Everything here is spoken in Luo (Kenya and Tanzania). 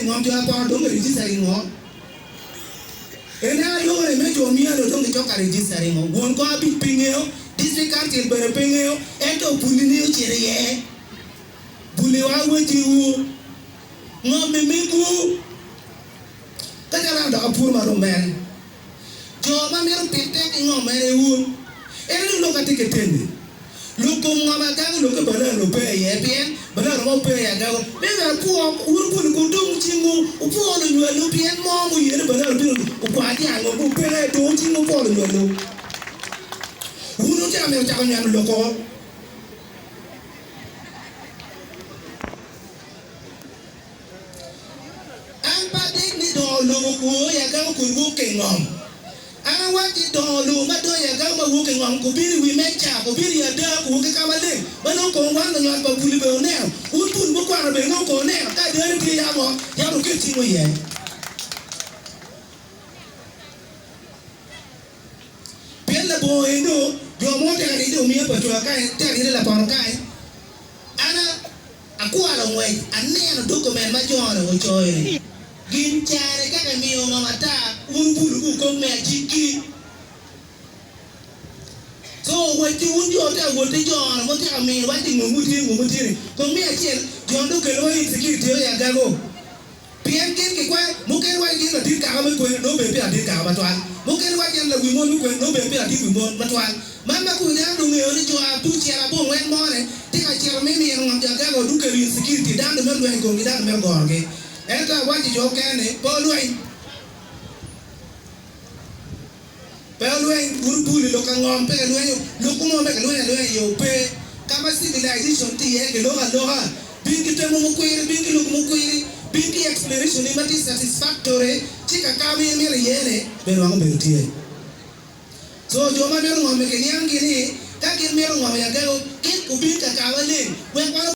registering ngom jo pa do registering ngom ena yo re me jo mi ado do ngi choka registering ngom won ko abi pingeo district council bere pingeo ento bulini o chere ye buli wa weti wu ngom me migu kajala da apur ma do men jo ma mi pete ngom mere wu elu lo ka tiketende lo ko ngoma ga lo ko bala lo pe ye bien bala lo pe ya ga be ga pu uru pu ko dum chingu u pu lo nyu lo bien mo mu ye bala lo u kwa ti an lo pe le do chingu pu lo nyu lo uru ja me ja ko nyu lo ko an pa de ni do lo ko ya ga ko ku ke ngom ana wati dolo ma do ya ga ma wo ke ngam ko biri wi mecha ko biri ya da ko ke kamale bano ko wan no ba buli be ne utun bo kwa be no ko ne ka de ri ya mo ke ti mo ye pele bo endo yo mo te ri do mi pa to ka te ri la pa ka ana akwa la ngwe anne no document ma jona o choy gin chare ka mi o mamata un bulu ko me jiki so we ti un jo ta wo ti jo mo ti ami wa ti ngumu ti ko me achiel jo ndo ke lo insecurity ya gago pien ken ke kwa mo ke wa ti na ti ka ma ko no be pe ati ka ba twan mo ke wa jen la wi mo ko no be pe ati wi mo ba twan mama ku ya ndo me oni jo a tu chi ala bo wen mo ne ti ka chi me mi ngam ja gago du ke insecurity dan do me lo ko ngi dan me gor ke eta wa ti jo kene bo lo Peluen gurupuli lo kangom pe peluen lo kumo pe peluen yo pe kama civilization ti ye ke lo bingi temo mukwiri bingi lo mukwiri bingi exploration ni mati satisfactory chika kami mere yene bero wango bero tie so joma bero ngom ke nyangi ni ka ke bero ngom ya gago ke kubinga kawale we